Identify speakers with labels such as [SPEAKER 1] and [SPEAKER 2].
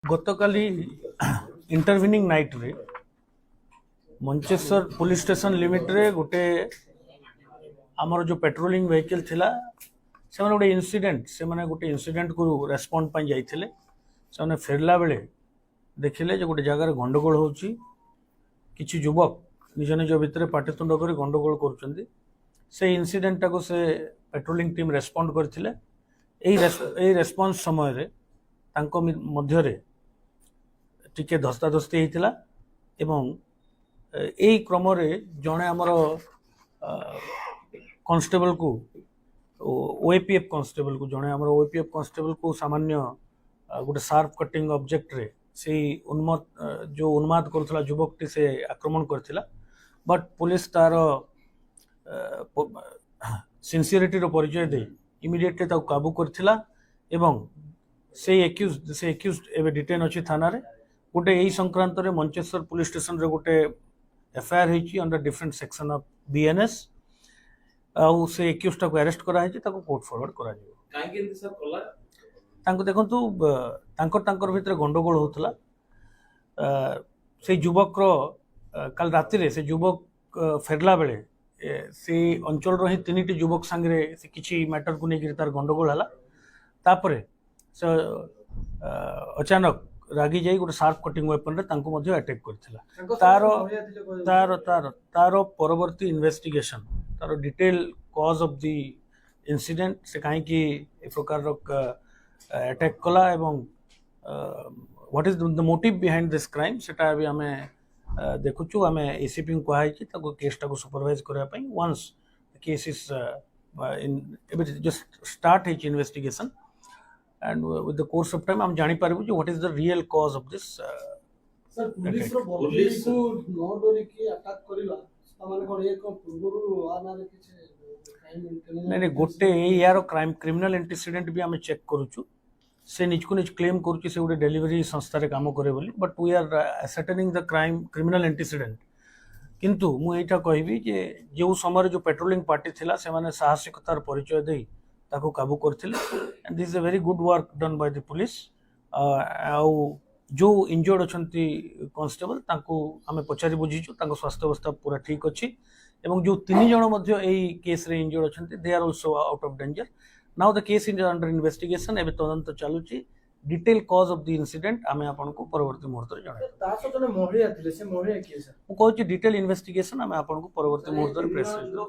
[SPEAKER 1] गतकाली intervening night रे Mancheswar police station limit रे गोटे आमर जो पेट्रोलिंग व्हीकल थिला से माने गोटे इंसिडेंट से माने गोटे इंसिडेंट को रेस्पॉन्ड पाई जाइथिले से फेरला बेले देखिले जे गोटे जगह गंडगोल होची किछि युवक निज निज भितर पाटितुंड कर गंडगोल करुचंदी से इंसिडेंट टाको से पेट्रोलिंग टीम रेस्पॉन्ड करथिले एई रेस्पॉन्स समय रे तांको मध्य रे टिके धस्ताधस्ती होता एवं यही क्रम जड़े आमर कांस्टेबल को ओएपीएफ कांस्टेबल को जड़े आमर ओएपीएफ कांस्टेबल को सामान्य गोटे शार्प कटिंग ऑब्जेक्ट रे से जो उन्माद करुला युवकटी से आक्रमण करथिला बट पुलिस तार सिंसियरिटी रो परिचय दे इमिडिएटली ताको काबू करथिला एवं से एक्यूज एवं डिटेन अच्छी थाना रे गोटे यही संक्रांत रे मंचेश्वर पुलिस स्टेशन रे गोटे एफआईआर होइची under different section of BNS आउ से एक्यूज टाको अरेस्ट करा है ताको कोर्ट फॉरवर्ड करा जिवो
[SPEAKER 2] काहे के सर कोला
[SPEAKER 1] तांको देखंतु तांकर भितर गंडगोल होतला से युवक रो कल राति रे से युवक फेरला बेले से अंचल रो ही तीनिटी युवक संगे से किछि मैटर को नेकी तार गंडगोल हला तापरे से अचानक रागी जाई गोटे शार्प कटिंग वेपन रे तांको मध्ये अटैक करथिला तारो परवर्ती investigation taro detail cause of the incident से काहे कि ए प्रकार रो अटैक कला एवं what is the motive behind this crime सेटा अभी हमें देखुछु हमें एसीपी को कहा कि ताको केस टाको सुपरवाइज करबा पई once the case is in just start which investigation and with the course of time हम जानी पारिबु जो what is the real cause of this
[SPEAKER 3] sir police रो बॉडी को नो डोरी की अटैक करिला तमाने को एक पूर्वरु आना रे किछ क्राइम
[SPEAKER 1] नहीं गोटे यार क्राइम क्रिमिनल एंटीसीडेंट भी हम चेक करूछु से निज को निज क्लेम करूछु से गोटे डिलीवरी संस्था रे काम करे बोली but we are ascertaining the crime criminal antecedent किंतु मु एटा कहबी जे जो समय जो पेट्रोलिंग पार्टी थिला से माने साहसिकतार परिचय देई ताको काबू करथिले and this is a very good work done by the police आउ जो इंजर्ड अछंती कांस्टेबल ताको हमें पचारि बुझीछु ताको स्वास्थ्य अवस्था पूरा ठीक अछि एवं जो तीन जण मध्ये एई केस रे इंजर्ड अछंती they are also out of danger now the case is under investigation एबे तदंत चालुची detail cause of the incident हमें आपन को परवर्ती मुहूर्त रे जणाई
[SPEAKER 3] तासो जने महिला थिले से महिला के सर
[SPEAKER 1] मु कहूची डिटेल इन्वेस्टिगेशन हमें आपन को परवर्ती मुहूर्त रे प्रेस